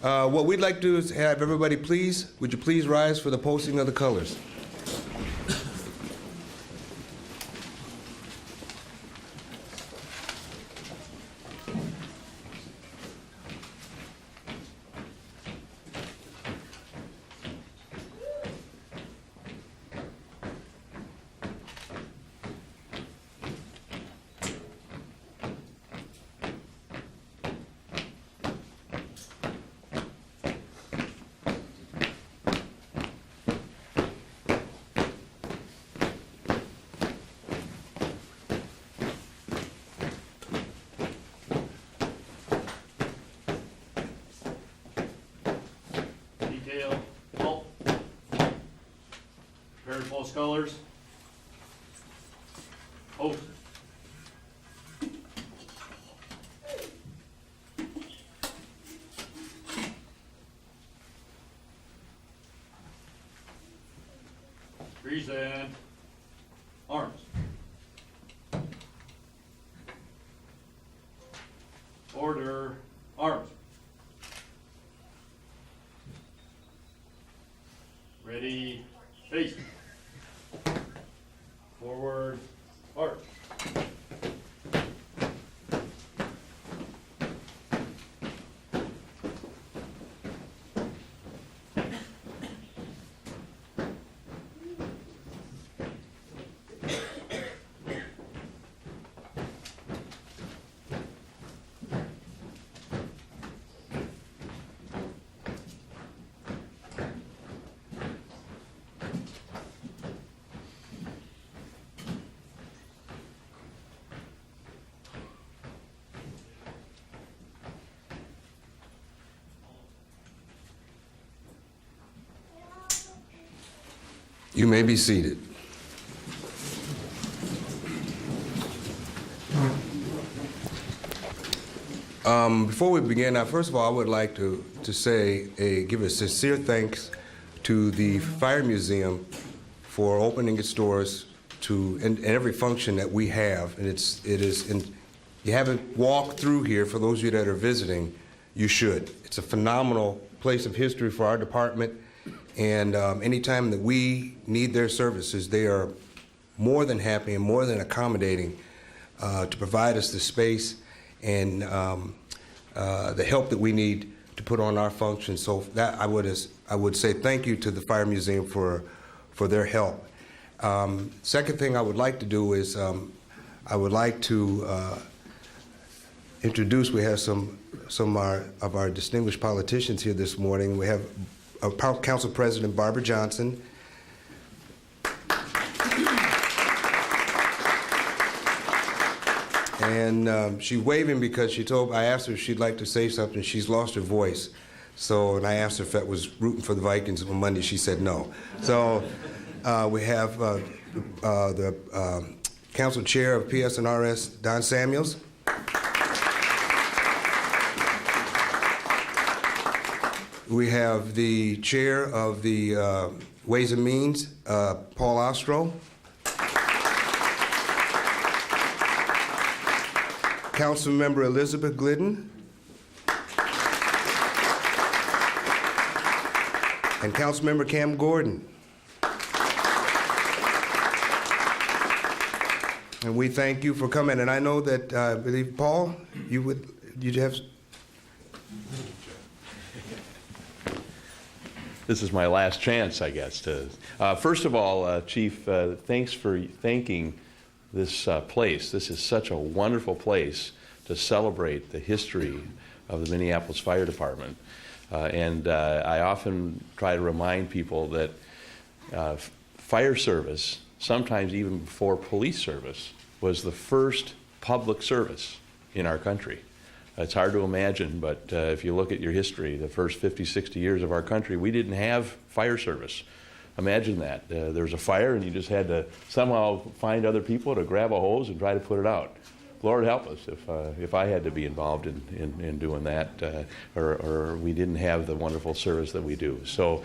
What we'd like to do is have everybody would you please rise for the posting of the colors? False colors. Post. Present. Arms. Order. Arms. Ready. Face. Forward, arch. You may be seated. Before we begin, first of all, I would like to give a sincere thanks to the Fire Museum for opening its doors to in every function that we have. And you haven't walked through here, for those of you that are visiting, you should. It's a phenomenal place of history for our department. And anytime that we need their services, they are more than happy and more than accommodating to provide us the space and the help that we need to put on our functions. So that I would say thank you to the Fire Museum for their help. Second thing I would like to do is I would like to introduce. We have some of our distinguished politicians here this morning. We have Council President Barbara Johnson. And she's waving because I asked her if she'd like to say something. She's lost her voice. And I asked her if that was rooting for the Vikings on Monday. She said no. So we have the Council Chair of PSNRS, Don Samuels. We have the Chair of the Ways and Means, Paul Ostro. Councilmember Elizabeth Glidden. And Councilmember Cam Gordon. And we thank you for coming. And I know that, I believe, Paul, you'd have... This is my last chance, I guess. First of all, Chief, thanks for thanking this place. This is such a wonderful place to celebrate the history of the Minneapolis Fire Department. I often try to remind people that fire service, sometimes even before police service, was the first public service in our country. It's hard to imagine, but if you look at your history, the first 50, 60 years of our country, we didn't have fire service. Imagine that. There was a fire and you just had to somehow find other people to grab a hose and try to put it out. Lord help us if I had to be involved in doing that, or we didn't have the wonderful service that we do. So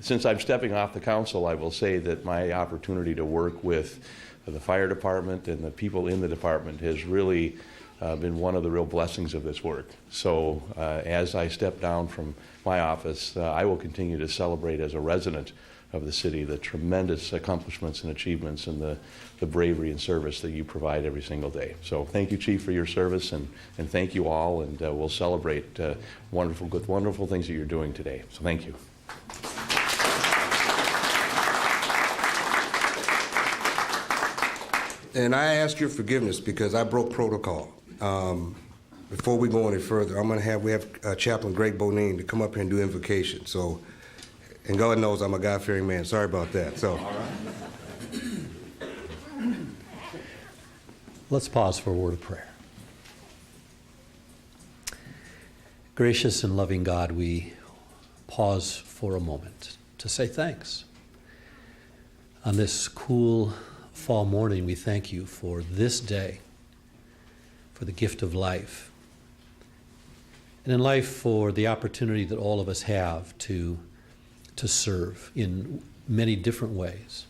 since I'm stepping off the council, I will say that my opportunity to work with the fire department and the people in the department has really been one of the real blessings of this work. So as I step down from my office, I will continue to celebrate as a resident of the city the tremendous accomplishments and achievements and the bravery and service that you provide every single day. So thank you, Chief, for your service, and thank you all, and we'll celebrate wonderful things that you're doing today. So thank you. And I ask your forgiveness because I broke protocol. Before we go any further, we have Chaplain Greg Bonine to come up here and do invocation. So, and God knows I'm a God-fearing man. Sorry about that. So, All right. Let's pause for a word of prayer. Gracious and loving God, we pause for a moment to say thanks. On this cool fall morning, we thank you for this day, for the gift of life, and in life for the opportunity that all of us have to serve in many different ways.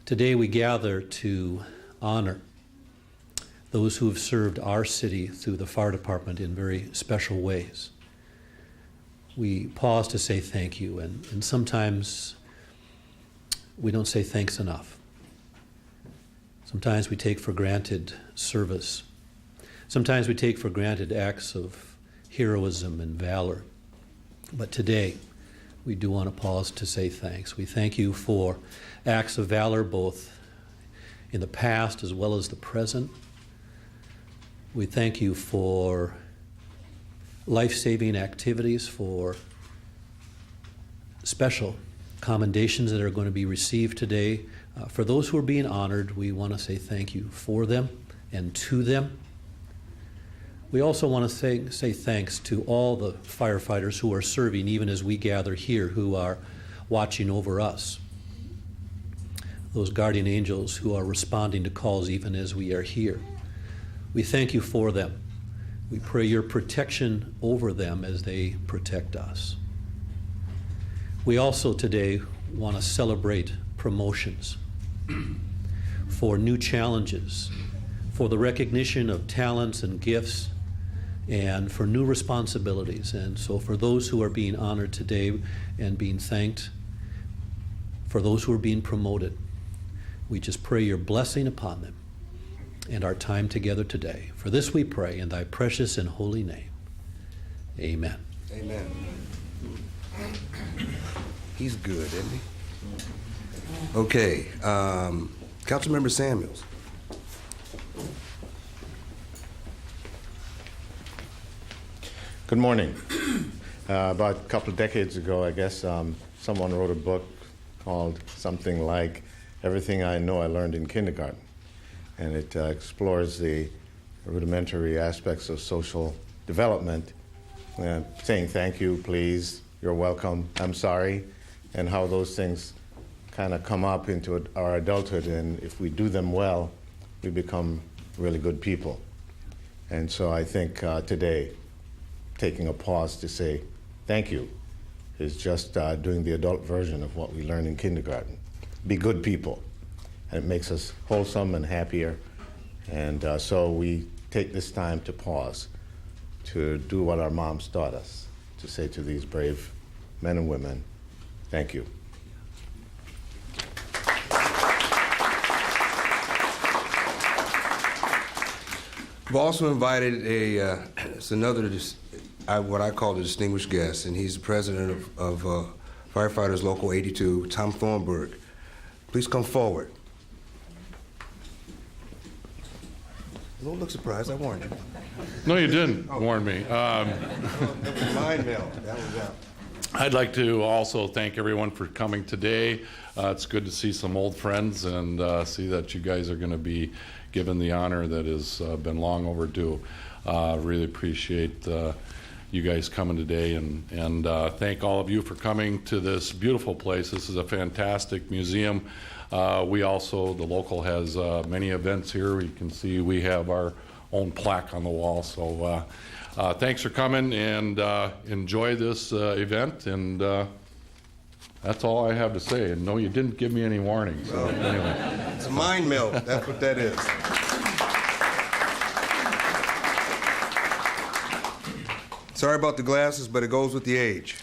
Today we gather to honor those who have served our city through the fire department in very special ways. We pause to say thank you, and sometimes we don't say thanks enough. Sometimes we take for granted service. Sometimes we take for granted acts of heroism and valor. But today, we do want to pause to say thanks. We thank you for acts of valor both in the past as well as the present. We thank you for life-saving activities, for special commendations that are going to be received today. For those who are being honored, we want to say thank you for them and to them. We also want to say thanks to all the firefighters who are serving, even as we gather here, who are watching over us. Those guardian angels who are responding to calls even as we are here. We thank you for them. We pray your protection over them as they protect us. We also today want to celebrate promotions, for new challenges, for the recognition of talents and gifts, and for new responsibilities. And so for those who are being honored today and being thanked, for those who are being promoted, we just pray your blessing upon them and our time together today. For this we pray in thy precious and holy name. Amen. amen. He's good, isn't he? Okay, Councilmember Samuels. Good morning. About a couple of decades ago, I guess, someone wrote a book called something like Everything I Know I Learned in Kindergarten. And it explores the rudimentary aspects of social development, saying thank you, please, you're welcome, I'm sorry, and how those things kind of come up into our adulthood, and if we do them well, we become really good people. And so I think today, taking a pause to say thank you is just doing the adult version of what we learn in kindergarten. Be good people. And it makes us wholesome and happier. And so we take this time to pause, to do what our moms taught us, to say to these brave men and women, thank you. We've also invited what I call a distinguished guest, and he's the president of Firefighters Local 82, Tom Thornburg. Please come forward. Don't look surprised, I warned you. No, you didn't warn me. That was mind meld. That was out. I'd like to also thank everyone for coming today. It's good to see some old friends and see that you guys are going to be given the honor that has been long overdue. Really appreciate you guys coming today, and thank all of you for coming to this beautiful place. This is a fantastic museum. We also, the local has many events here. You can see we have our own plaque on the wall. So thanks for coming, and enjoy this event. And that's all I have to say. And no, you didn't give me any warning. So anyway. It's a mind meld. That's what that is. Sorry about the glasses, but it goes with the age.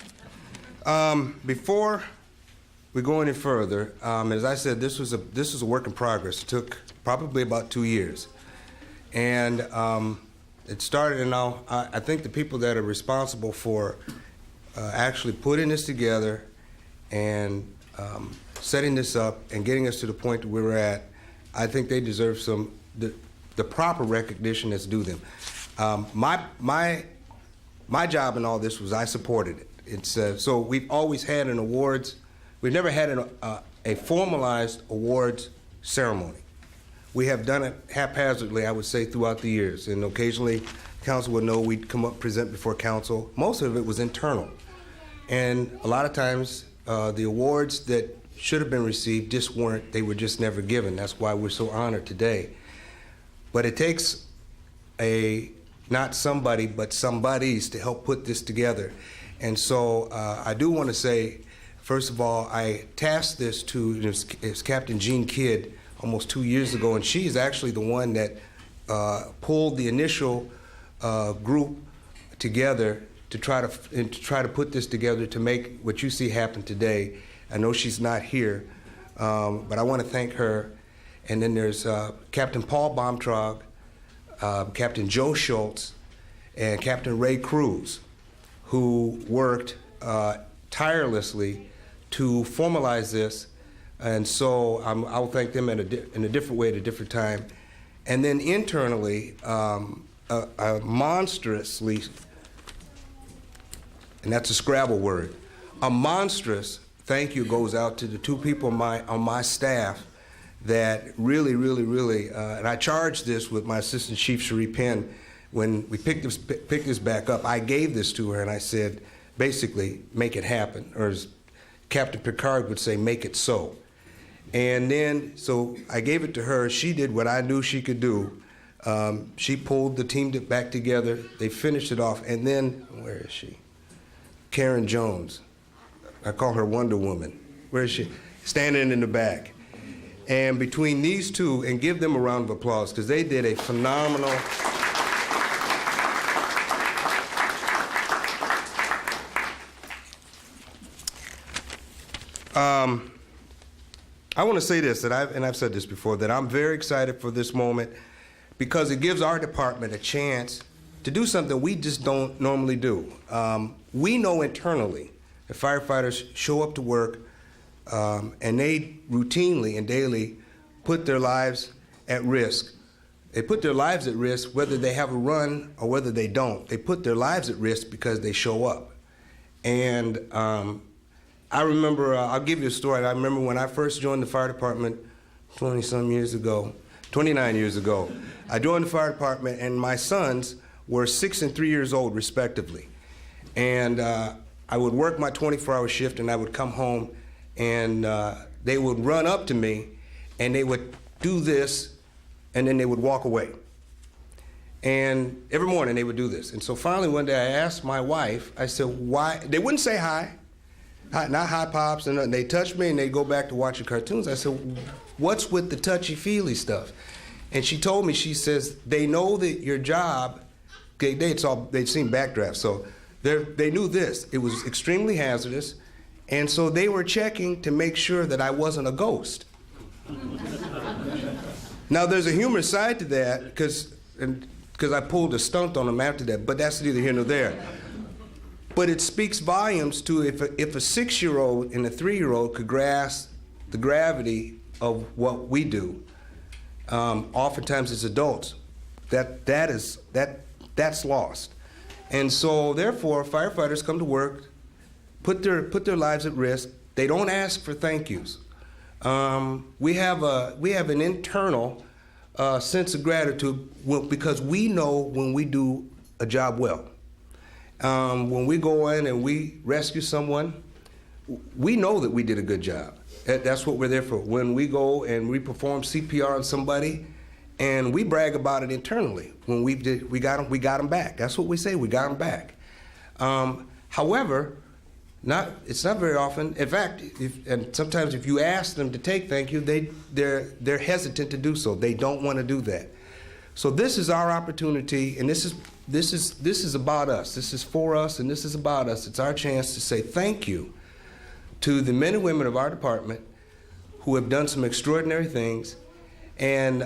Before we go any further, as I said, this was a work in progress. It took probably about 2 years. And it started, and now I think the people that are responsible for actually putting this together and setting this up and getting us to the point where we're at, I think they deserve the proper recognition that's due them. My job in all this was I supported it. It's so we've always had an awards. We've never had a formalized awards ceremony. We have done it haphazardly, I would say, throughout the years, and occasionally council would know we'd come up, present before council. Most of it was internal, and a lot of times the awards that should have been received just weren't. They were just never given. That's why we're so honored today. But it takes not somebody, but somebodies to help put this together. And so I do want to say, first of all, I tasked this to it's Captain Jean Kidd almost 2 years ago, and she's actually the one that pulled the initial group together to try to put this together to make what you see happen today. I know she's not here, but I want to thank her. And then there's Captain Paul Baumtrog, Captain Joe Schultz, and Captain Ray Cruz, who worked tirelessly to formalize this. And so I'll thank them in a different way at a different time. And then internally, a monstrously, and that's a Scrabble word, a monstrous thank you goes out to the two people on my staff that really, and I charged this with my Assistant Chief Cherie Penn. When we picked this back up, I gave this to her and I said, basically, make it happen. Or as Captain Picard would say, make it so. And then, so I gave it to her. She did what I knew she could do. She pulled the team back together. They finished it off. And then, where is she? Karen Jones. I call her Wonder Woman. Where is she? Standing in the back. And between these two, and give them a round of applause, because they did a phenomenal. I want to say this, and I've said this before, that I'm very excited for this moment because it gives our department a chance to do something we just don't normally do. We know internally that firefighters show up to work and they routinely and daily put their lives at risk. They put their lives at risk whether they have a run or whether they don't. They put their lives at risk because they show up. And I remember, I'll give you a story. I remember when I first joined the fire department 29 years ago, I joined the fire department and my sons were 6 and 3 years old respectively. And I would work my 24-hour shift and I would come home and they would run up to me and they would do this and then they would walk away. And every morning they would do this. And so finally one day I asked my wife, I said, why? They wouldn't say hi. Not hi, Pops, and nothing. They touched me and they go back to watching cartoons. I said, what's with the touchy-feely stuff? And she told me, she says, they know that your job, they'd seen backdrafts, so they knew this. It was extremely hazardous, and so they were checking to make sure that I wasn't a ghost. Now, there's a humorous side to that, because I pulled a stunt on them after that, but that's neither here nor there. But it speaks volumes to if a 6-year-old and a 3-year-old could grasp the gravity of what we do, oftentimes as adults, that's lost. And so therefore, firefighters come to work, put their lives at risk. They don't ask for thank yous. We have an internal sense of gratitude because we know when we do a job well. When we go in and we rescue someone, we know that we did a good job. That's what we're there for. When we go and we perform CPR on somebody, and we brag about it internally. When we got them back. That's what we say. We got them back. However, it's not very often. In fact, and sometimes if you ask them to take thank you, they're hesitant to do so. They don't want to do that. So this is our opportunity, and this is about us. This is for us, and this is about us. It's our chance to say thank you to the men and women of our department who have done some extraordinary things, and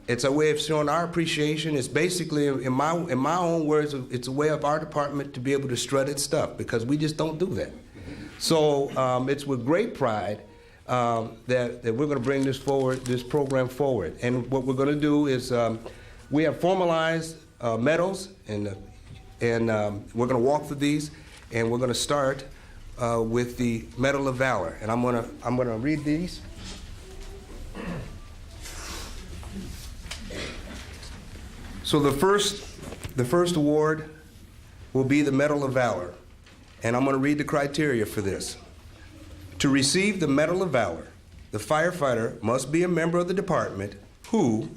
it's a way of showing our appreciation. It's basically, in my own words, it's a way of our department to be able to strut its stuff, because we just don't do that. So it's with great pride that we're going to bring this program forward. And what we're going to do is we have formalized medals, and we're going to walk through these, and we're going to start with the Medal of Valor. And I'm going to read these. So the first award will be the Medal of Valor, and I'm going to read the criteria for this. To receive the Medal of Valor, the firefighter must be a member of the department who,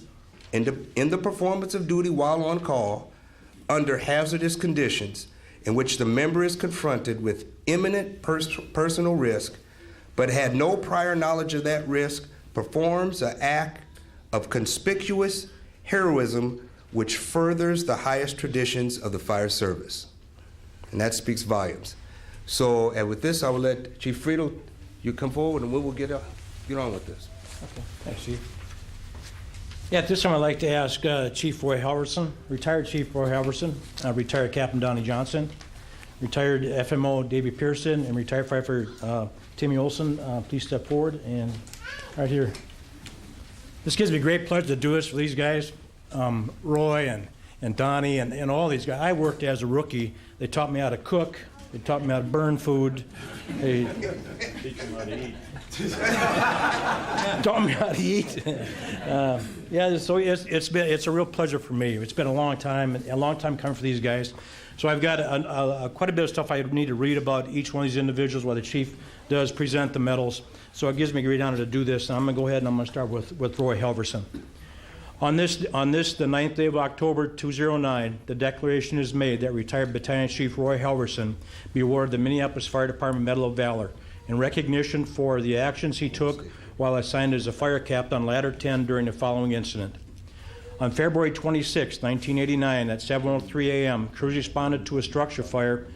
in the performance of duty while on call, under hazardous conditions in which the member is confronted with imminent personal risk, but had no prior knowledge of that risk, performs an act of conspicuous heroism which furthers the highest traditions of the fire service. And that speaks volumes. So, and with this, I will let Chief Friedel, you come forward, and we will get on with this. Okay, thanks, Chief. Yeah, at this time I'd like to ask Chief Roy Halverson, retired Chief Roy Halverson, retired Captain Donnie Johnson, retired FMO Davey Pearson, and retired firefighter Timmy Olson, please step forward. And right here. This gives me great pleasure to do this for these guys, Roy and Donnie and all these guys. I worked as a rookie. They taught me how to cook. They taught me how to burn food. They taught me how to eat. Yeah, so it's a real pleasure for me. It's been a long time coming for these guys. So I've got quite a bit of stuff I need to read about each one of these individuals while the chief does present the medals. So it gives me great honor to do this. And I'm going to go ahead and I'm going to start with Roy Halverson. On this, the 9th day of October 2009, the declaration is made that retired Battalion Chief Roy Halverson be awarded the Minneapolis Fire Department Medal of Valor in recognition for the actions he took while assigned as a fire captain on Ladder 10 during the following incident. On February 26, 1989, at 7:03 a.m., crews responded to a structure fire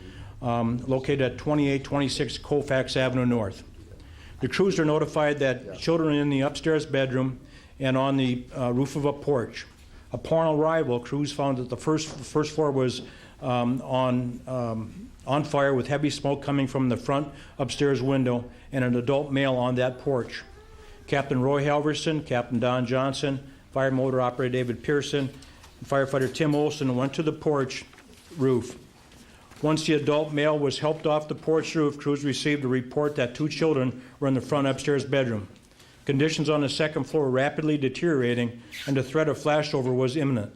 located at 2826 Colfax Avenue North. The crews are notified that children are in the upstairs bedroom and on the roof of a porch. Upon arrival, crews found that the first floor was on fire with heavy smoke coming from the front upstairs window and an adult male on that porch. Captain Roy Halverson, Captain Don Johnson, Fire Motor Operator David Pearson, and Firefighter Tim Olson went to the porch roof. Once the adult male was helped off the porch roof, crews received a report that 2 children were in the front upstairs bedroom. Conditions on the second floor were rapidly deteriorating, and the threat of flashover was imminent.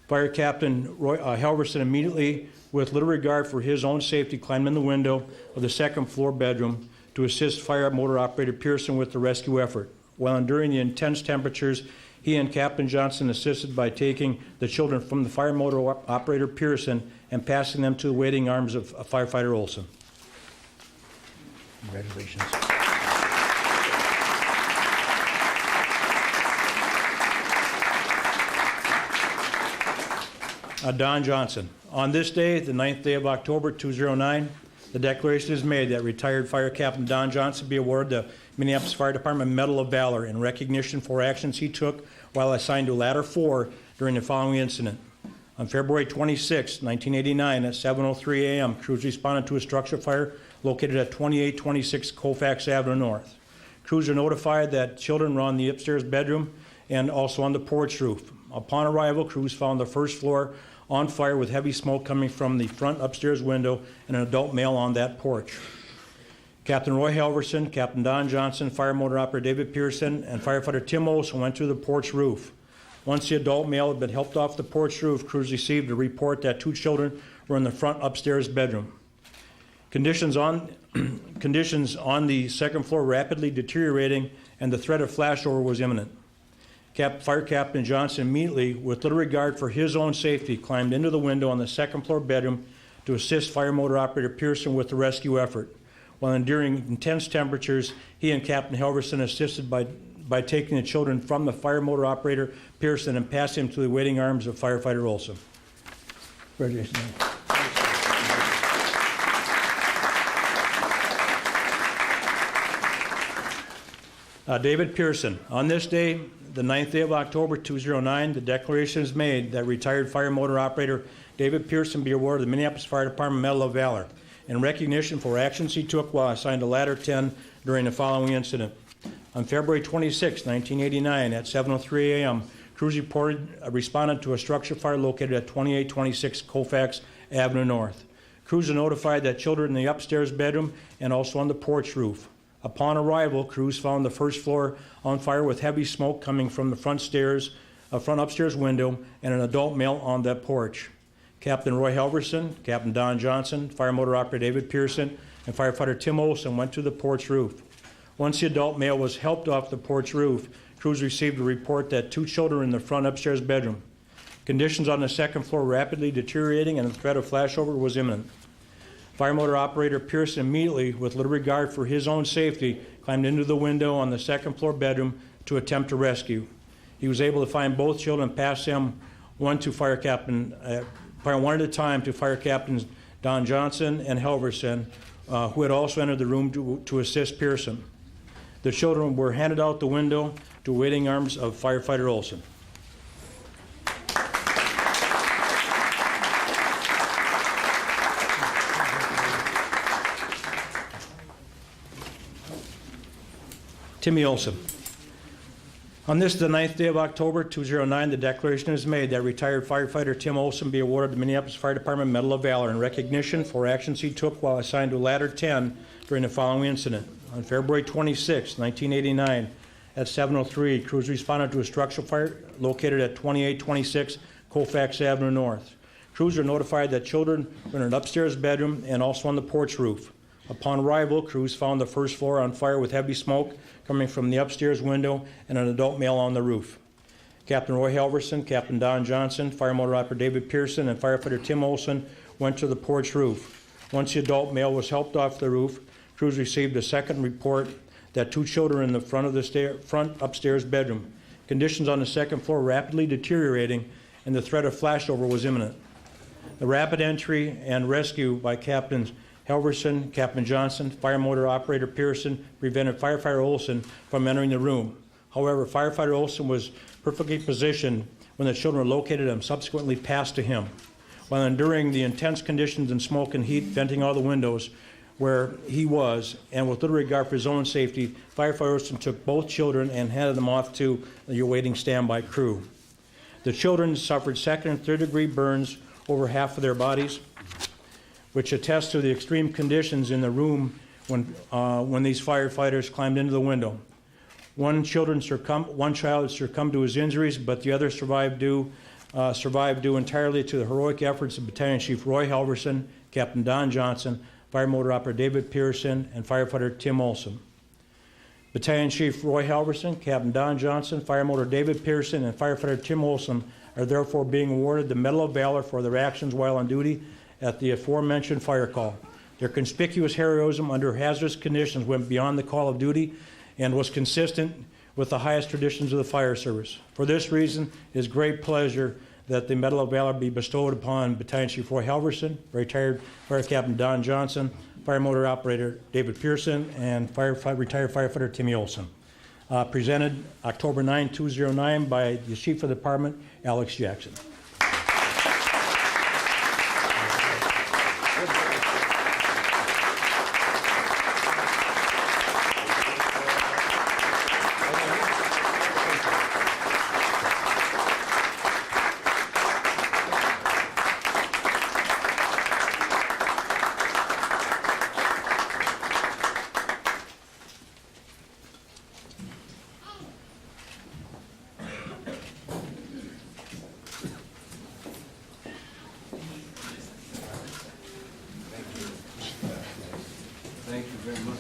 Fire Captain Roy Halverson immediately, with little regard for his own safety, climbed in the window of the second floor bedroom to assist Fire Motor Operator Pearson with the rescue effort. While enduring the intense temperatures, he and Captain Johnson assisted by taking the children from the Fire Motor Operator Pearson and passing them to the waiting arms of Firefighter Olson. Congratulations. Don Johnson. On this day, the 9th day of October 2009, the declaration is made that retired Fire Captain Don Johnson be awarded the Minneapolis Fire Department Medal of Valor in recognition for actions he took while assigned to Ladder 4 during the following incident. On February 26, 1989, at 7:03 a.m., crews responded to a structure fire located at 2826 Colfax Avenue North. Crews are notified that children were on the upstairs bedroom and also on the porch roof. Upon arrival, crews found the first floor on fire with heavy smoke coming from the front upstairs window and an adult male on that porch. Captain Roy Halverson, Captain Don Johnson, Fire Motor Operator David Pearson, and Firefighter Tim Olson went to the porch roof. Once the adult male had been helped off the porch roof, crews received a report that 2 children were in the front upstairs bedroom. Conditions on the second floor rapidly deteriorating, and the threat of flashover was imminent. Fire Captain Johnson immediately, with little regard for his own safety, climbed into the window on the second floor bedroom to assist Fire Motor Operator Pearson with the rescue effort. While enduring intense temperatures, he and Captain Halverson assisted by by taking the children from the fire motor operator Pearson and passing them to the waiting arms of firefighter Olson. Congratulations. David Pearson. On this day, the 9th day of October 2009, the declaration is made that retired fire motor operator David Pearson be awarded the Minneapolis Fire Department Medal of Valor in recognition for actions he took while assigned to Ladder 10 during the following incident. On February 26, 1989, at 7:03 a.m., crews responded to a structure fire located at 2826 Colfax Avenue North. Crews are notified that children in the upstairs bedroom and also on the porch roof. Upon arrival, crews found the first floor on fire with heavy smoke coming from the front upstairs window and an adult male on that porch. Captain Roy Halverson, Captain Don Johnson, fire motor operator David Pearson, and firefighter Tim Olson went to the porch roof. Once the adult male was helped off the porch roof, crews received a report that 2 children in the front upstairs bedroom. Conditions on the second floor rapidly deteriorating and the threat of flashover was imminent. Fire motor operator Pearson immediately, with little regard for his own safety, climbed into the window on the second floor bedroom to attempt to rescue. He was able to find both children and pass them one at a time to fire captains Don Johnson and Halverson, who had also entered the room to assist Pearson. The children were handed out the window to waiting arms of firefighter Olson. Timmy Olson. On this, the 9th day of October 2009, the declaration is made that retired firefighter Tim Olson be awarded the Minneapolis Fire Department Medal of Valor in recognition for actions he took while assigned to Ladder 10 during the following incident. On February 26, 1989, at 7:03, crews responded to a structural fire located at 2826 Colfax Avenue North. Crews are notified that children were in an upstairs bedroom and also on the porch roof. Upon arrival, crews found the first floor on fire with heavy smoke coming from the upstairs window and an adult male on the roof. Captain Roy Halverson, Captain Don Johnson, fire motor operator David Pearson, and firefighter Tim Olson went to the porch roof. Once the adult male was helped off the roof, crews received a second report that 2 children in the front upstairs bedroom. Conditions on the second floor rapidly deteriorating and the threat of flashover was imminent. The rapid entry and rescue by Captains Halverson, Captain Johnson, fire motor operator Pearson prevented firefighter Olson from entering the room. However, firefighter Olson was perfectly positioned when the children were located and subsequently passed to him. While enduring the intense conditions and smoke and heat venting all the windows where he was, and with little regard for his own safety, firefighter Olson took both children and handed them off to the awaiting standby crew. The children suffered 2nd and 3rd degree burns over half of their bodies, which attests to the extreme conditions in the room when these firefighters climbed into the window. One child succumbed to his injuries, but the other survived due entirely to the heroic efforts of Battalion Chief Roy Halverson, Captain Don Johnson, fire motor operator David Pearson, and firefighter Tim Olson. Battalion Chief Roy Halverson, Captain Don Johnson, fire motor David Pearson, and firefighter Tim Olson are therefore being awarded the Medal of Valor for their actions while on duty at the aforementioned fire call. Their conspicuous heroism under hazardous conditions went beyond the call of duty and was consistent with the highest traditions of the fire service. For this reason, it is great pleasure that the Medal of Valor be bestowed upon Battalion Chief Roy Halverson, retired Fire Captain Don Johnson, fire motor operator David Pearson, and retired firefighter Timmy Olson. Presented October 9, 2009 by the Chief of the Department, Alex Jackson. Thank you very much.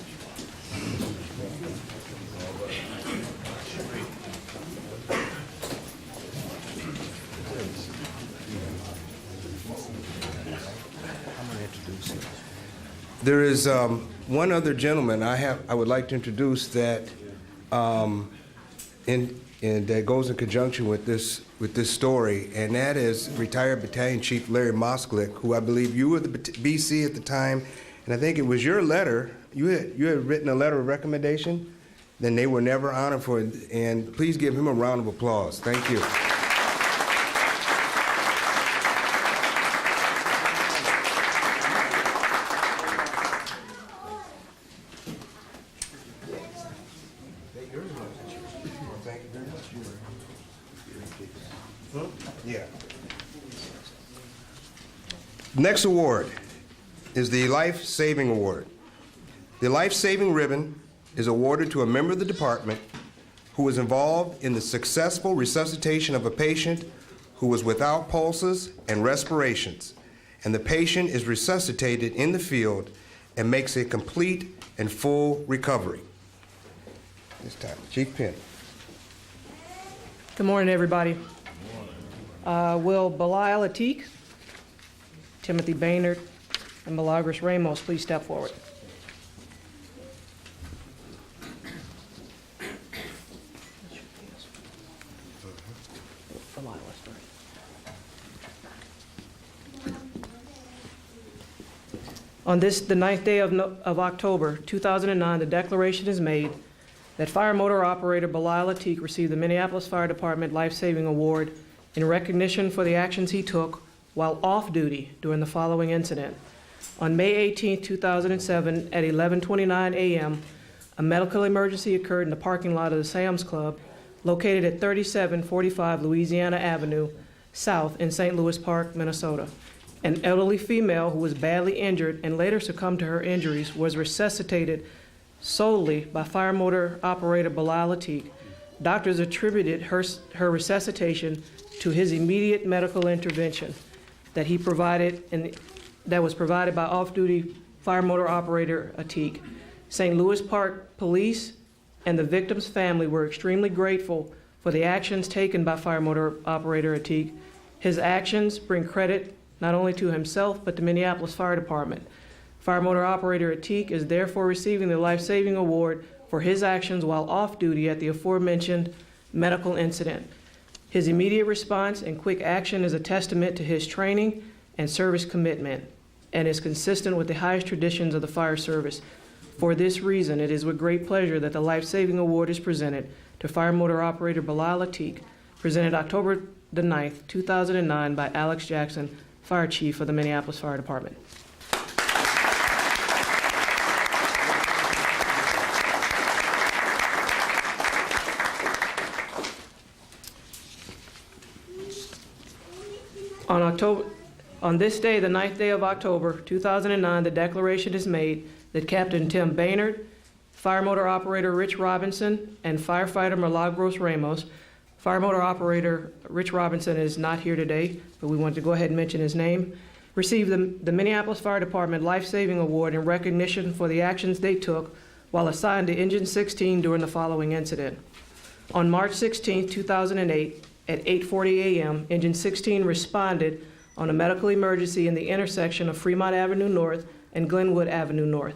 There is one other gentleman I would like to introduce that and that goes in conjunction with this story, and that is retired Battalion Chief Larry Mosklik, who I believe you were the BC at the time, and I think it was your letter. You had written a letter of recommendation. Then they were never honored for it, and please give him a round of applause. Thank you. Yeah. Next award is the Life Saving Award. The Life Saving Ribbon is awarded to a member of the department who was involved in the successful resuscitation of a patient who was without pulses and respirations, and the patient is resuscitated in the field and makes a complete and full recovery. This time, Chief Penn. Good morning, everybody. Will Belial Atik, Timothy Baynard, and Milagros Ramos please step forward? On this, the 9th day of October 2009, the declaration is made that fire motor operator Belial Atik received the Minneapolis Fire Department Life Saving Award in recognition for the actions he took while off duty during the following incident. On May 18, 2007, at 11:29 a.m., a medical emergency occurred in the parking lot of the Sam's Club, located at 3745 Louisiana Avenue, South in St. Louis Park, Minnesota. An elderly female who was badly injured and later succumbed to her injuries was resuscitated solely by fire motor operator Belial Atik. Doctors attributed her resuscitation to his immediate medical intervention that he provided and that was provided by off-duty fire motor operator Atik. St. Louis Park Police and the victim's family were extremely grateful for the actions taken by fire motor operator Atik. His actions bring credit not only to himself but the Minneapolis Fire Department. Fire motor operator Atik is therefore receiving the Life Saving Award for his actions while off duty at the aforementioned medical incident. His immediate response and quick action is a testament to his training and service commitment and is consistent with the highest traditions of the fire service. For this reason, it is with great pleasure that the Life Saving Award is presented to fire motor operator Belial Atik, presented October the 9th, 2009 by Alex Jackson, Fire Chief of the Minneapolis Fire Department. On this day, the 9th day of October, 2009, the declaration is made that Captain Tim Baynard, fire motor operator Rich Robinson, and firefighter Milagros Ramos. Fire motor operator Rich Robinson is not here today, but we want to go ahead and mention his name. Received the Minneapolis Fire Department Life Saving Award in recognition for the actions they took while assigned to Engine 16 during the following incident. On March 16, 2008, at 8:40 a.m., Engine 16 responded on a medical emergency in the intersection of Fremont Avenue North and Glenwood Avenue North.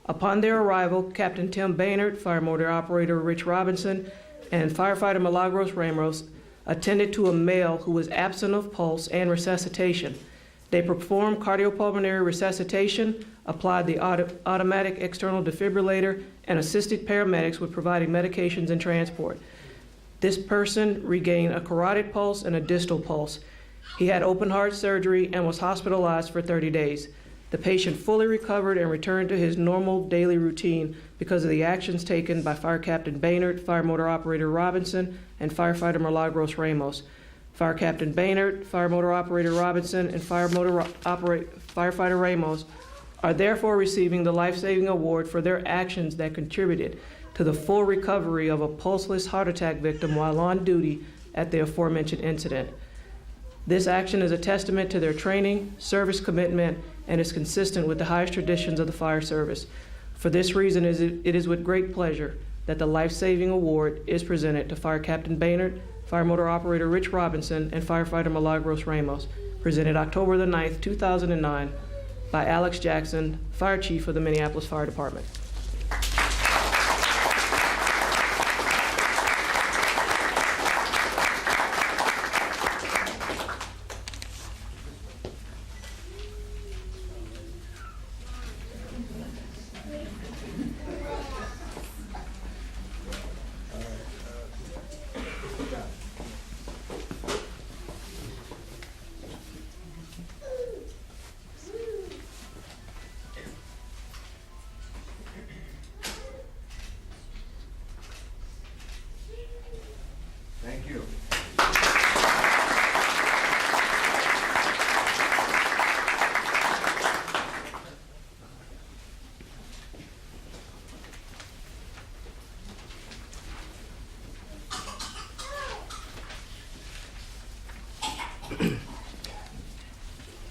Upon their arrival, Captain Tim Baynard, fire motor operator Rich Robinson, and firefighter Milagros Ramos attended to a male who was absent of pulse and resuscitation. They performed cardiopulmonary resuscitation, applied the automatic external defibrillator, and assisted paramedics with providing medications and transport. This person regained a carotid pulse and a distal pulse. He had open heart surgery and was hospitalized for 30 days. The patient fully recovered and returned to his normal daily routine because of the actions taken by Fire Captain Baynard, Fire Motor Operator Robinson, and Firefighter Milagros Ramos. Fire Captain Baynard, Fire Motor Operator Robinson, and Firefighter Ramos are therefore receiving the Life Saving Award for their actions that contributed to the full recovery of a pulseless heart attack victim while on duty at the aforementioned incident. This action is a testament to their training, service commitment, and is consistent with the highest traditions of the fire service. For this reason, it is with great pleasure that the Life Saving Award is presented to Fire Captain Baynard, Fire Motor Operator Rich Robinson, and Firefighter Milagros Ramos, presented October the 9th, 2009 by Alex Jackson, Fire Chief of the Minneapolis Fire Department.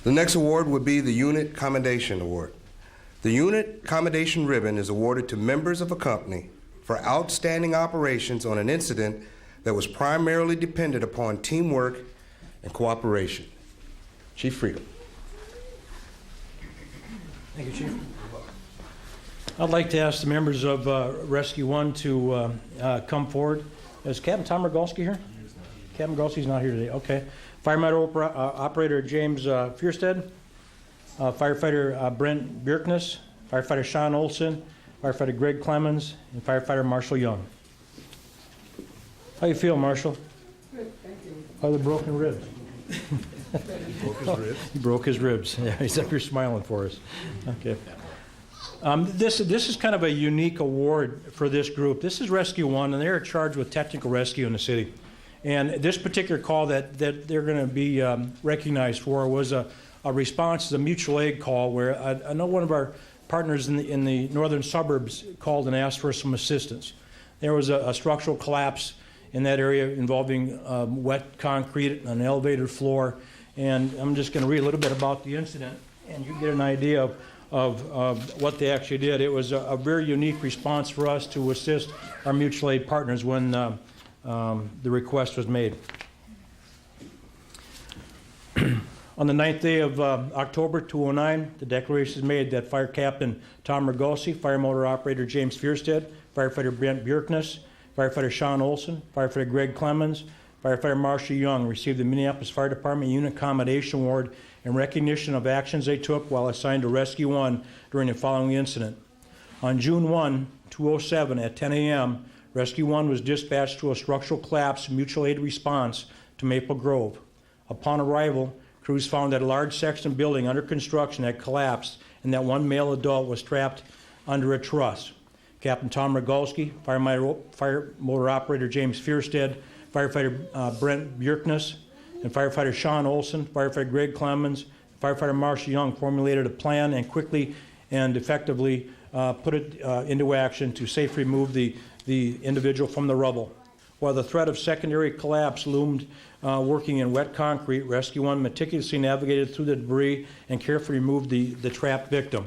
The next award would be the Unit Commendation Award. The Unit Commendation Ribbon is awarded to members of a company for outstanding operations on an incident that was primarily dependent upon teamwork and cooperation. Chief Freedom. Thank you, Chief. I'd like to ask the members of Rescue 1 to come forward. Is Captain Tom Rogalski here? Captain Rogalski's not here today. Okay. Firefighter Operator James Fierstead, Firefighter Brent Bjerknes, Firefighter Sean Olson, Firefighter Greg Clemens, and Firefighter Marshall Young. How you feel, Marshall? Good, thank you. How are the broken ribs? He broke his ribs. Yeah, he's up here smiling for us. Okay. This is kind of a unique award for this group. This is Rescue 1, and they're charged with technical rescue in the city. And this particular call that they're going to be recognized for was a response to the mutual aid call where I know one of our partners in the northern suburbs called and asked for some assistance. There was a structural collapse in that area involving wet concrete on an elevated floor. And I'm just going to read a little bit about the incident, and you get an idea of what they actually did. It was a very unique response for us to assist our mutual aid partners when the request was made. On the 9th day of October 2009, the declaration is made that Fire Captain Tom Rogalski, Fire Motor Operator James Fierstead, Firefighter Brent Bjerknes, Firefighter Sean Olson, Firefighter Greg Clemens, Firefighter Marshall Young received the Minneapolis Fire Department Unit Commendation Award in recognition of actions they took while assigned to Rescue 1 during the following incident. On June 1, 2007 at 10 a.m., Rescue 1 was dispatched to a structural collapse mutual aid response to Maple Grove. Upon arrival, crews found that a large section of building under construction had collapsed and that one male adult was trapped under a truss. Captain Tom Rogalski, Fire Motor Operator James Fierstead, Firefighter Brent Bjerknes, and Firefighter Sean Olson, Firefighter Greg Clemens, Firefighter Marshall Young formulated a plan and quickly and effectively put it into action to safely remove the individual from the rubble. While the threat of secondary collapse loomed working in wet concrete, Rescue 1 meticulously navigated through the debris and carefully removed the trapped victim.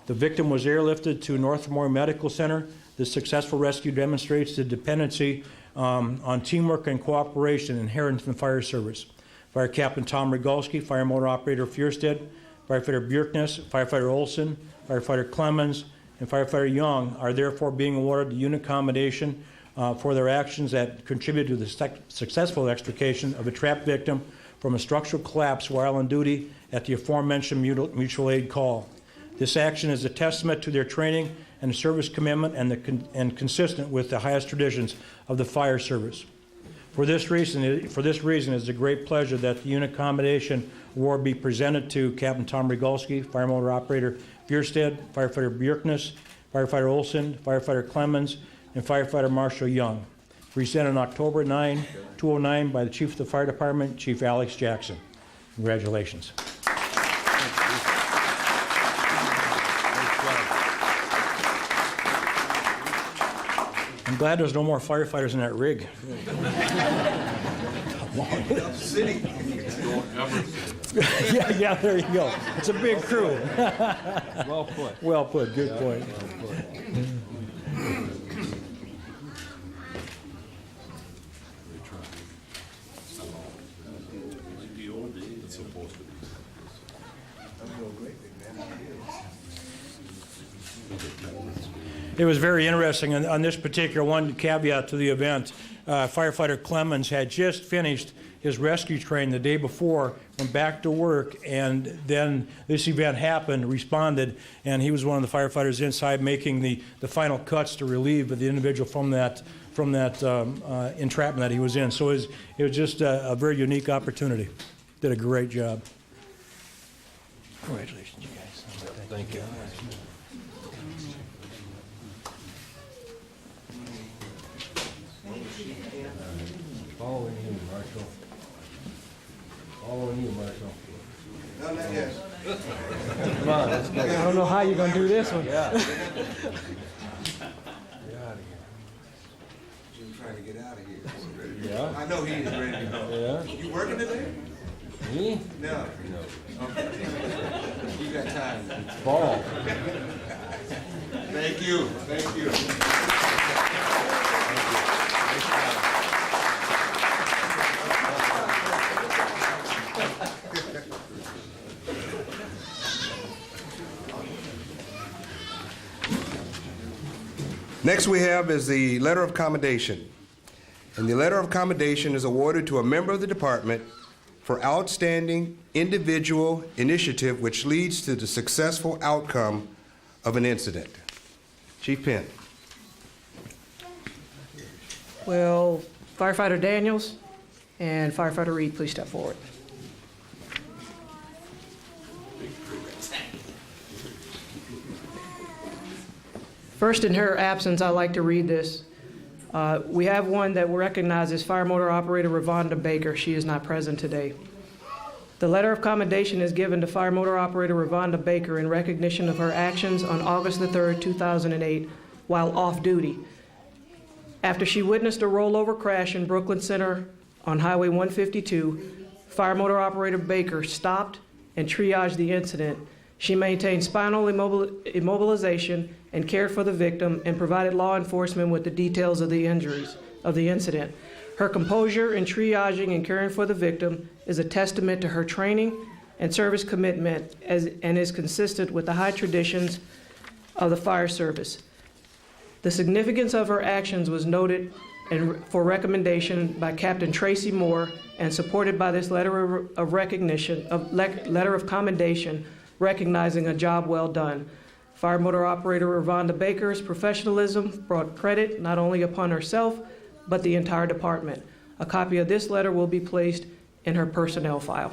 The victim was airlifted to North Memorial Medical Center. This successful rescue demonstrates the dependency on teamwork and cooperation inherent in the fire service. Fire Captain Tom Rogalski, Fire Motor Operator Fierstead, Firefighter Bjerknes, Firefighter Olson, Firefighter Clemens, and Firefighter Young are therefore being awarded the unit commendation for their actions that contributed to the successful extrication of a trapped victim from a structural collapse while on duty at the aforementioned mutual aid call. This action is a testament to their training and service commitment and consistent with the highest traditions of the fire service. For this reason, it's a great pleasure that the Unit Commendation Award be presented to Captain Tom Rogalski, Fire Motor Operator Fierstead, Firefighter Bjerknes, Firefighter Olson, Firefighter Clemens, and Firefighter Marshall Young. Presented on October 9, 2009 by the Chief of the Fire Department, Chief Alex Jackson. Congratulations. I'm glad there's no more firefighters in that rig. yeah, there you go. It's a big crew. Well put. Well put, good point. It was very interesting. On this particular one caveat to the event, Firefighter Clemens had just finished his rescue training the day before, went back to work, and then this event happened, responded, and he was one of the firefighters inside making the final cuts to relieve the individual from that entrapment that he was in. So it was just a very unique opportunity. Did a great job. Congratulations, you guys. Thank you. Following you, Marshall. Following you, Marshall. No, not yet. Come on, let's go. I don't know how you're going to do this one. Yeah. Get out of He's trying to get out of here. here. Yeah? I know he is ready to go. Yeah? You working today? Me? No. You got time. Ball. Thank you. Thank you. Next we have is the letter of commendation. And the letter of commendation is awarded to a member of the department for outstanding individual initiative which leads to the successful outcome of an incident. Chief Penn. Will Firefighter Daniels and Firefighter Reed please step forward? First, in her absence, I'd like to read this. We have one that recognizes Fire Motor Operator Ravonda Baker. She is not present today. The letter of commendation is given to Fire Motor Operator Ravonda Baker in recognition of her actions on August the 3rd, 2008, while off duty. After she witnessed a rollover crash in Brooklyn Center on Highway 152, Fire Motor Operator Baker stopped and triaged the incident. She maintained spinal immobilization and cared for the victim and provided law enforcement with the details of the injuries of the incident. Her composure in triaging and caring for the victim is a testament to her training and service commitment and is consistent with the high traditions of the fire service. The significance of her actions was noted for recommendation by Captain Tracy Moore and supported by this letter of commendation recognizing a job well done. Fire Motor Operator Ravonda Baker's professionalism brought credit not only upon herself, but the entire department. A copy of this letter will be placed in her personnel file.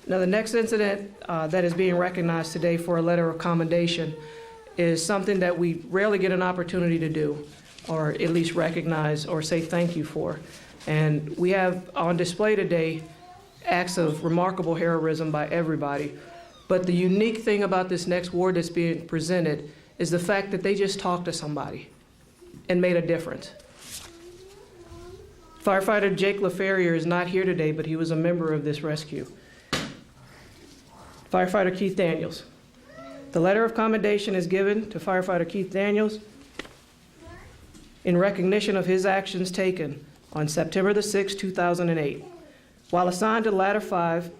Now, the next incident that is being recognized today for a letter of commendation is something that we rarely get an opportunity to do, or at least recognize or say thank you for. And we have on display today acts of remarkable heroism by everybody. But the unique thing about this next award that's being presented is the fact that they just talked to somebody and made a difference. Firefighter Jake LaFerrier is not here today, but he was a member of this rescue. Firefighter Keith Daniels. The letter of commendation is given to Firefighter Keith Daniels in recognition of his actions taken on September the 6th, 2008. While assigned to Ladder 5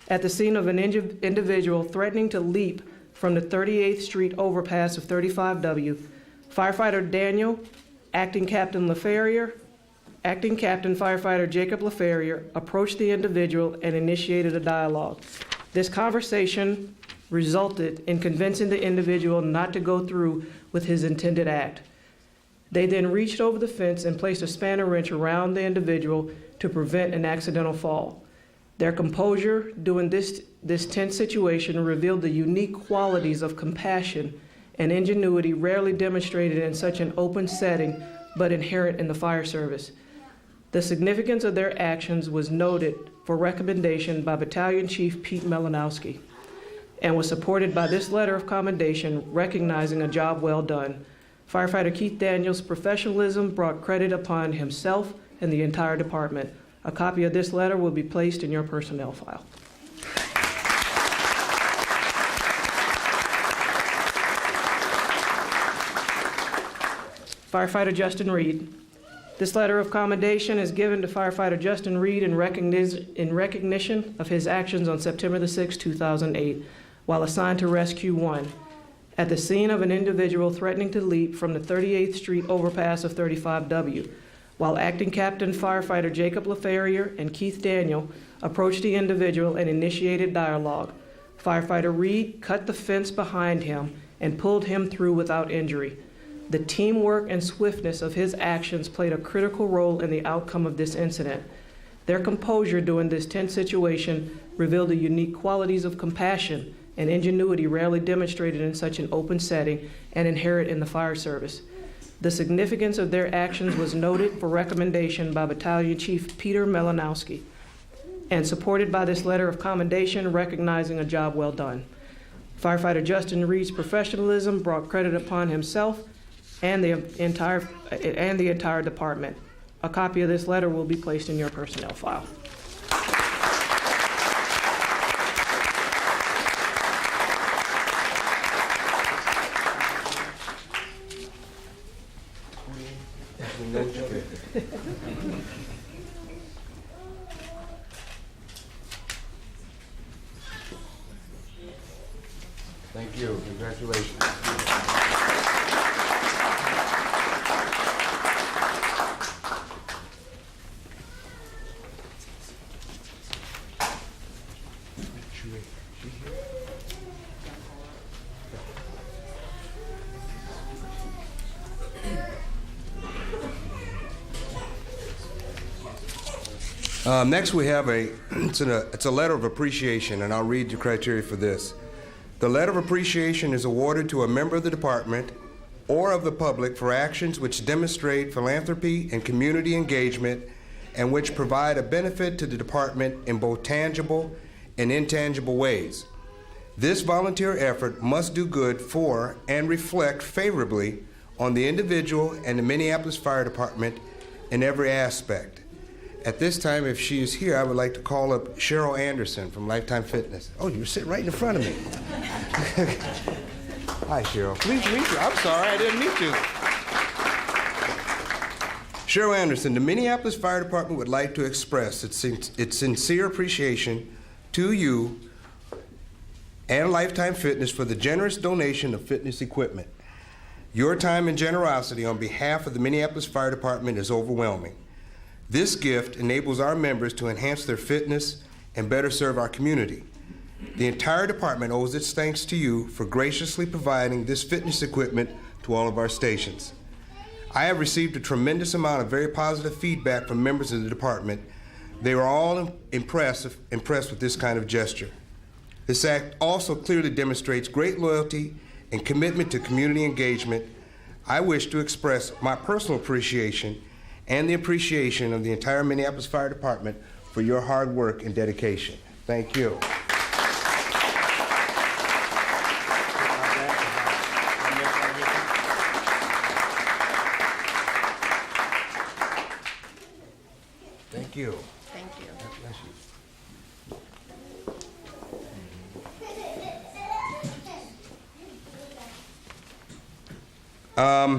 at the scene of an individual threatening to leap from the 38th Street overpass of 35W, Firefighter Daniel, Acting Captain LaFerrier, Acting Captain Firefighter Jacob LaFerrier approached the individual and initiated a dialogue. This conversation resulted in convincing the individual not to go through with his intended act. They then reached over the fence and placed a spanner wrench around the individual to prevent an accidental fall. Their composure during this tense situation revealed the unique qualities of compassion and ingenuity rarely demonstrated in such an open setting, but inherent in the fire service. The significance of their actions was noted for recommendation by Battalion Chief Pete Melanowski and was supported by this letter of commendation recognizing a job well done. Firefighter Keith Daniels' professionalism brought credit upon himself and the entire department. A copy of this letter will be placed in your personnel file. Firefighter Justin Reed. This letter of commendation is given to Firefighter Justin Reed in recognition of his actions on September the 6th, 2008, while assigned to Rescue 1 at the scene of an individual threatening to leap from the 38th Street overpass of 35W. While Acting Captain Firefighter Jacob LaFerrier and Keith Daniel approached the individual and initiated dialogue, Firefighter Reed cut the fence behind him and pulled him through without injury. The teamwork and swiftness of his actions played a critical role in the outcome of this incident. Their composure during this tense situation revealed the unique qualities of compassion and ingenuity rarely demonstrated in such an open setting and inherent in the fire service. The significance of their actions was noted for recommendation by Battalion Chief Peter Melanowski and supported by this letter of commendation recognizing a job well done. Firefighter Justin Reed's professionalism brought credit upon himself and the entire department. A copy of this letter will be placed in your personnel file. Thank you. Congratulations. Next, we have it's a letter of appreciation, and I'll read the criteria for this. The letter of appreciation is awarded to a member of the department or of the public for actions which demonstrate philanthropy and community engagement and which provide a benefit to the department in both tangible and intangible ways. This volunteer effort must do good for and reflect favorably on the individual and the Minneapolis Fire Department in every aspect. At this time, if she is here, I would like to call up Cheryl Anderson from Lifetime Fitness. Oh, you're sitting right in front of me. Hi, Cheryl. Pleased to meet you. I'm sorry, I didn't meet you. Cheryl Anderson, the Minneapolis Fire Department would like to express its sincere appreciation to you and Lifetime Fitness for the generous donation of fitness equipment. Your time and generosity on behalf of the Minneapolis Fire Department is overwhelming. This gift enables our members to enhance their fitness and better serve our community. The entire department owes its thanks to you for graciously providing this fitness equipment to all of our stations. I have received a tremendous amount of very positive feedback from members of the department. They were all impressed with this kind of gesture. This act also clearly demonstrates great loyalty and commitment to community engagement. I wish to express my personal appreciation and the appreciation of the entire Minneapolis Fire Department for your hard work and dedication. Thank you. Thank you. Thank you. God bless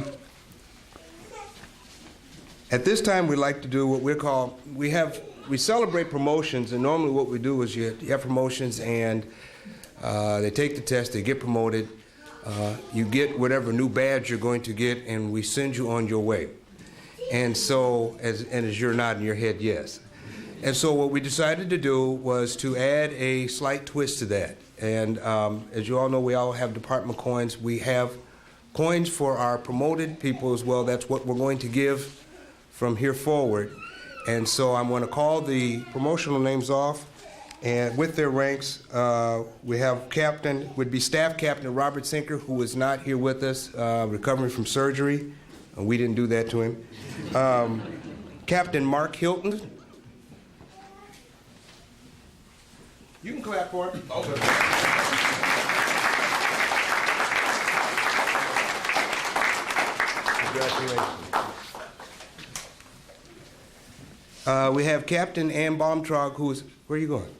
you. At this time, we like to do what we celebrate promotions, and normally what we do is you have promotions and they take the test, they get promoted, you get whatever new badge you're going to get, and we send you on your way. And so, as you're nodding your head, yes. And so what we decided to do was to add a slight twist to that. And as you all know, we all have department coins. We have coins for our promoted people as well. That's what we're going to give from here forward. And so I'm going to call the promotional names off, and with their ranks, we have Staff Captain Robert Sinker, who is not here with us, recovering from surgery. We didn't do that to him. Captain Mark Hilton. You can clap for him. Congratulations. We have Captain Ann Baumtrog, who is, where are you going?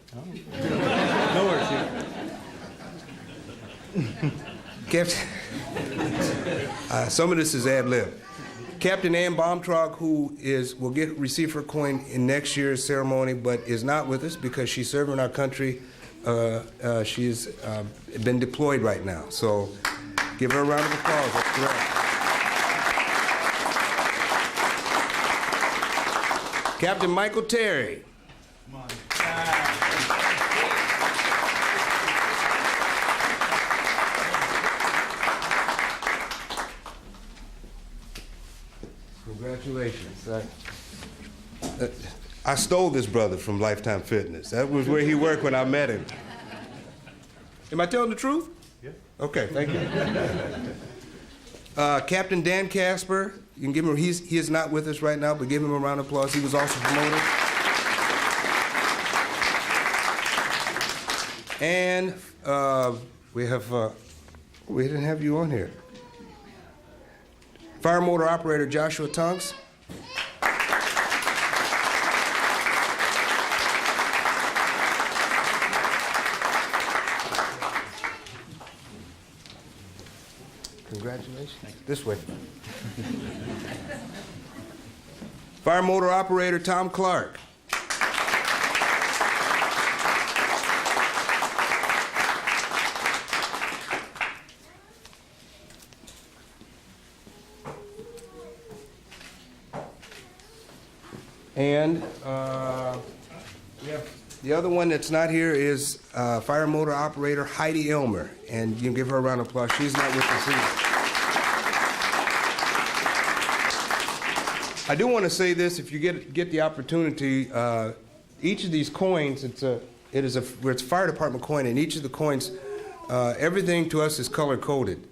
Nowhere, Captain, some of this is ad lib. Captain Ann Baumtrog, who will receive her coin in next year's ceremony, but is not with us because she's serving our country. She's been deployed right now. So give her a round of applause. That's correct. Captain Michael Terry. Come on. Congratulations. I stole this brother from Lifetime Fitness. That was where he worked when I met him. Am I telling the truth? Yeah. Okay, thank you. Captain Dan Casper, you can give him, he is not with us right now, but give him a round of applause. He was also promoted. And we didn't have you on here. Fire motor operator Joshua Tonks. Congratulations. This way. Fire motor operator Tom Clark. And the other one that's not here is fire motor operator Heidi Elmer. And you can give her a round of applause. She's not with us either. I do want to say this, if you get the opportunity, each of these coins, it's a fire department coin, and each of the coins, everything to us is color-coded.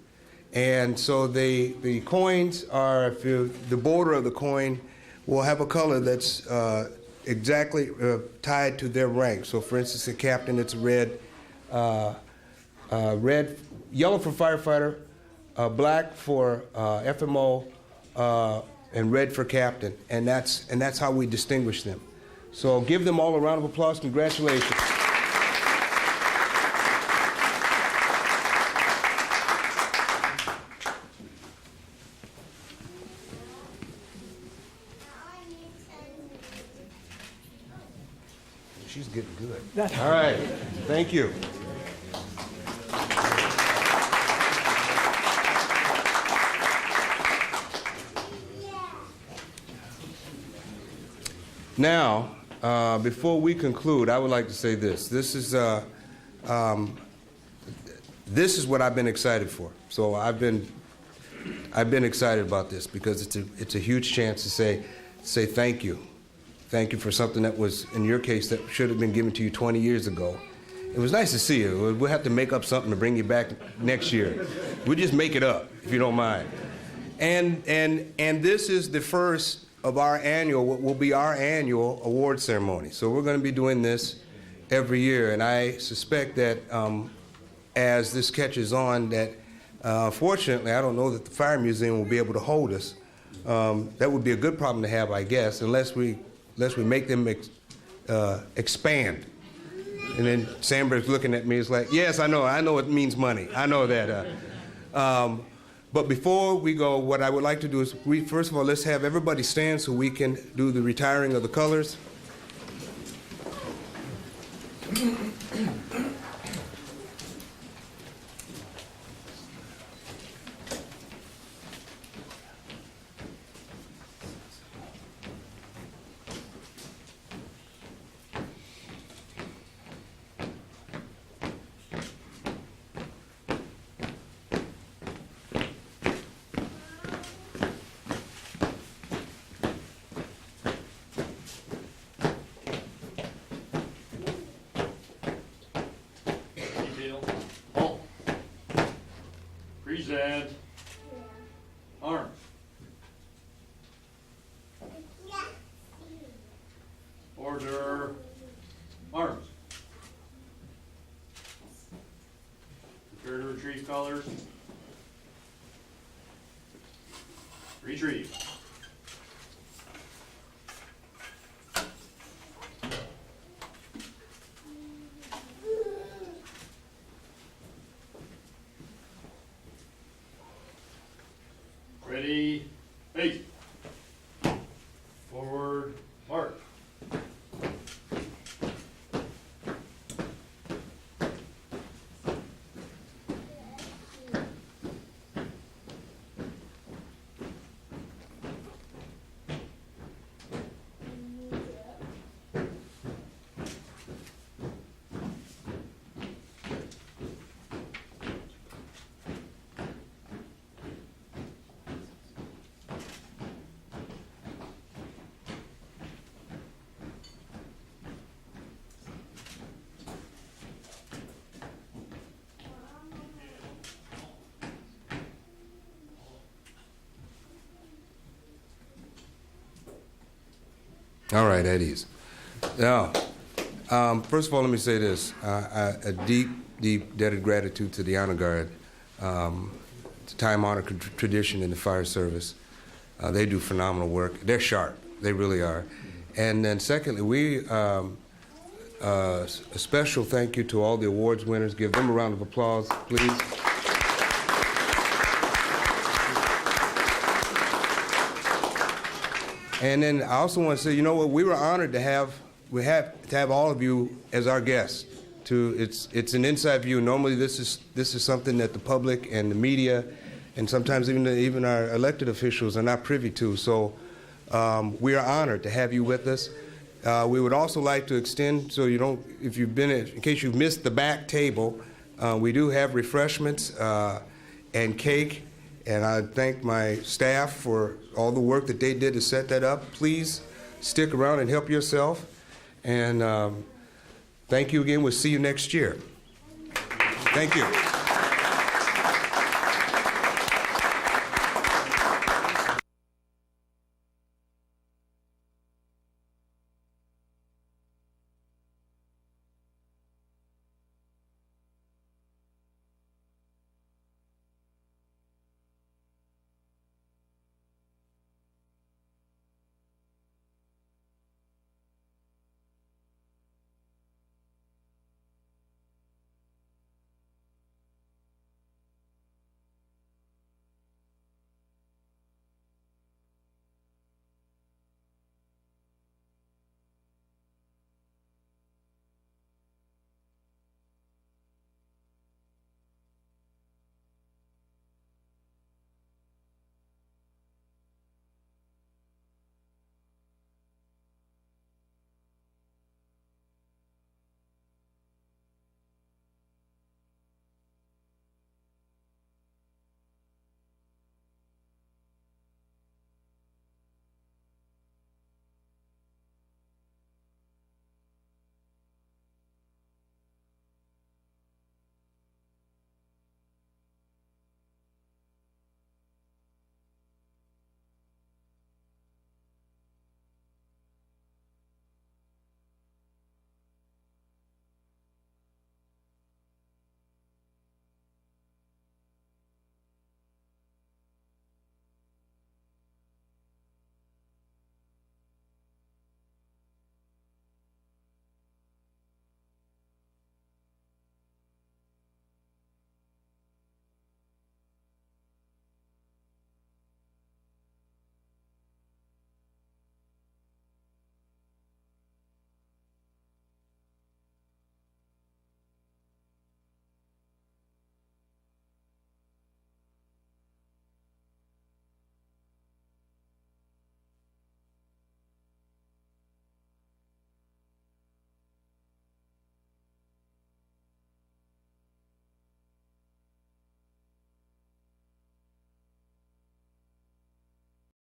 And so the coins are, the border of the coin will have a color that's exactly tied to their rank. So for instance, the captain, it's red, yellow for firefighter, black for FMO, and red for captain. And that's how we distinguish them. So give them all a round of applause. Congratulations. She's getting good. All right. Thank you. Now, before we conclude, I would like to say this. This is what I've been excited for. So I've been excited about this because it's a huge chance to say thank you. Thank you for something that was, in your case, that should have been given to you 20 years ago. It was nice to see you. We'll have to make up something to bring you back next year. We'll just make it up, if you don't mind. And this is the first of our annual, what will be our annual award ceremony. So we're going to be doing this every year, and I suspect that as this catches on, that fortunately, I don't know that the Fire Museum will be able to hold us. That would be a good problem to have, I guess, unless we make them expand. And then Sandberg's looking at me, it's like, yes, I know it means money. I know that. But before we go, what I would like to do is, first of all, let's have everybody stand so we can do the retiring of the colors. Present. Arms. Order. Arms. Prepare to retrieve colors. Retrieve. Ready, face. Forward, march. All right, at ease. Now, first of all, let me say this. A deep, deep debt of gratitude to the Honor Guard. It's a time-honored tradition in the fire service. They do phenomenal work. They're sharp. They really are. And then secondly, a special thank you to all the awards winners. Give them a round of applause, please. And then I also want to say, you know what? We were honored to have all of you as our guests. It's an inside view. Normally, this is something that the public and the media, and sometimes even our elected officials are not privy to. So we are honored to have you with us. We would also like to extend, so you don't, if you've been, in case you've missed the back table, we do have refreshments and cake. And I thank my staff for all the work that they did to set that up. Please stick around and help yourself. And thank you again. We'll see you next year. Thank you.